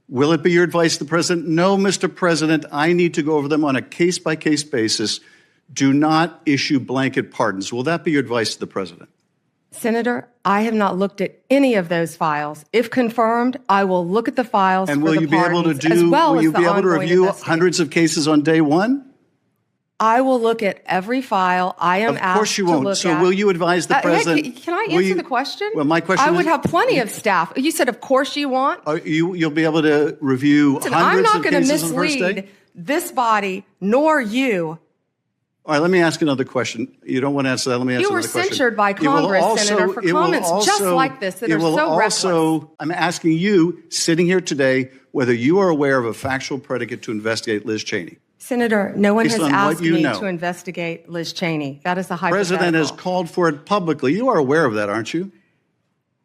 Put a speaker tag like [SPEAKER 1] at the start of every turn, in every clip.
[SPEAKER 1] Will it be your advice to the president? No, Mr. President, I need to go over them on a case-by-case basis. Do not issue blanket pardons. Will that be your advice to the president?
[SPEAKER 2] Senator, I have not looked at any of those files. If confirmed, I will look at the files
[SPEAKER 1] and
[SPEAKER 2] for the pardons, as well
[SPEAKER 1] will
[SPEAKER 2] as
[SPEAKER 1] you
[SPEAKER 2] the
[SPEAKER 1] be able to review hundreds of cases on day one?
[SPEAKER 2] I will look at every file I am asked to look at.
[SPEAKER 1] Of course you won't. So will you advise the president?
[SPEAKER 2] Can I answer the question?
[SPEAKER 1] Well, my question
[SPEAKER 2] I would have plenty of staff. You said, of course you want.
[SPEAKER 1] You'll be able to review hundreds of cases on the first day?
[SPEAKER 2] I'm not going to mislead this body, nor you.
[SPEAKER 1] All right, let me ask another question. You don't want to answer that. Let me answer another question.
[SPEAKER 2] You were censured by Congress, Senator, for comments just like this that are so reckless.
[SPEAKER 1] I'm asking you, sitting here today, whether you are aware of a factual predicate to investigate Liz Cheney.
[SPEAKER 2] Senator, no one has asked me to investigate Liz Cheney. That is a hypothetical.
[SPEAKER 1] The president has called for it publicly. You are aware of that, aren't you?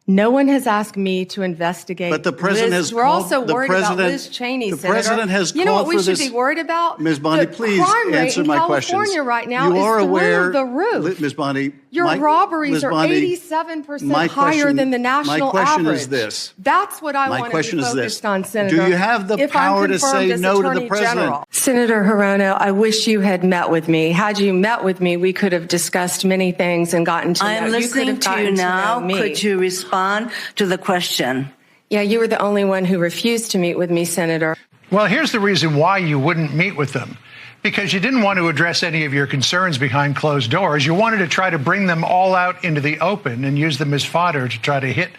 [SPEAKER 2] No one has asked me to investigate.
[SPEAKER 1] But the president
[SPEAKER 2] Liz.
[SPEAKER 1] has
[SPEAKER 2] We're
[SPEAKER 1] called,
[SPEAKER 2] also worried about Liz Cheney,
[SPEAKER 1] the
[SPEAKER 2] Senator.
[SPEAKER 1] President has
[SPEAKER 2] you know
[SPEAKER 1] called
[SPEAKER 2] what we
[SPEAKER 1] for
[SPEAKER 2] should
[SPEAKER 1] this.
[SPEAKER 2] be worried about?
[SPEAKER 1] Ms. Bondi,
[SPEAKER 2] the
[SPEAKER 1] please
[SPEAKER 2] crime rate
[SPEAKER 1] answer
[SPEAKER 2] in
[SPEAKER 1] my
[SPEAKER 2] California
[SPEAKER 1] questions.
[SPEAKER 2] right now
[SPEAKER 1] you are
[SPEAKER 2] is
[SPEAKER 1] aware,
[SPEAKER 2] through the roof.
[SPEAKER 1] Ms. Bondi,
[SPEAKER 2] Your robberies are 87% higher than the national average.
[SPEAKER 1] My question is this.
[SPEAKER 2] That's what I want to be focused on, Senator.
[SPEAKER 1] Do you have the power to say no to the president?
[SPEAKER 2] General. Senator Hirono, I wish you had met with me. Had you met with me, we could have discussed many things and gotten to know.
[SPEAKER 3] I'm listening to you now. Could you respond to the question?
[SPEAKER 2] Yeah, you were the only one who refused to meet with me, Senator.
[SPEAKER 4] Well, here's the reason why you wouldn't meet with them. Because you didn't want to address any of your concerns behind closed doors. You wanted to try to bring them all out into the open and use them as fodder to try to hit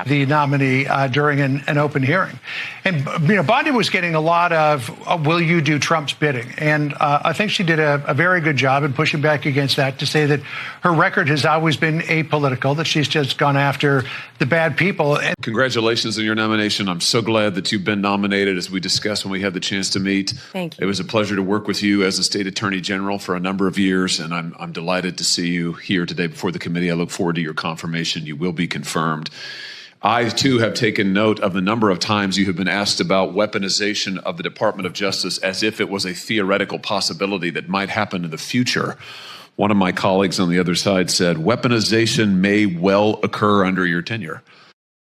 [SPEAKER 4] the nominee during an open hearing. And, Bondi was getting a lot of, will you do Trump's bidding? And I think she did a very good job in pushing back against that to say that her record has always been apolitical, that she's just gone after the bad people.
[SPEAKER 5] Congratulations on your nomination. I'm so glad that you've been nominated, as we discussed when we had the chance to meet.
[SPEAKER 2] Thank you.
[SPEAKER 5] It was a pleasure to work with you as a state attorney general for a number of years, and I'm delighted to see you here today before the committee. I look forward to your confirmation. You will be confirmed. I, too, have taken note of the number of times you have been asked about weaponization of the Department of Justice as if it was a theoretical possibility that might happen in the future. One of my colleagues on the other side said, weaponization may well occur under your tenure.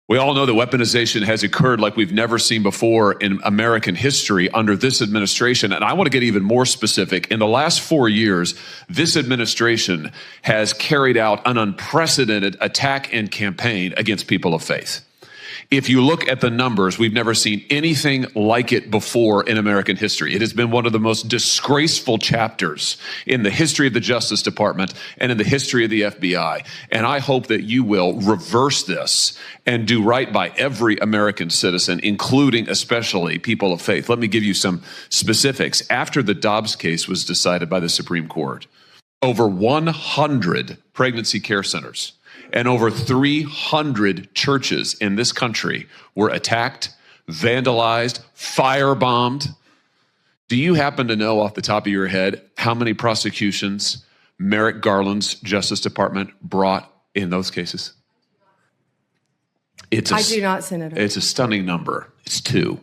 [SPEAKER 5] We all know that weaponization has occurred like we've never seen before in American history under this administration. And I want to get even more specific. In the last 4 years, this administration has carried out an unprecedented attack and campaign against people of faith. If you look at the numbers, we've never seen anything like it before in American history. It has been one of the most disgraceful chapters in the history of the Justice Department and in the history of the FBI. And I hope that you will reverse this and do right by every American citizen, including especially people of faith. Let me give you some specifics. After the Dobbs case was decided by the Supreme Court, over 100 pregnancy care centers and over 300 churches in this country were attacked, vandalized, firebombed. Do you happen to know off the top of your head how many prosecutions Merrick Garland's Justice Department brought in those cases?
[SPEAKER 2] I do not, Senator.
[SPEAKER 5] It's a stunning number. It's 2.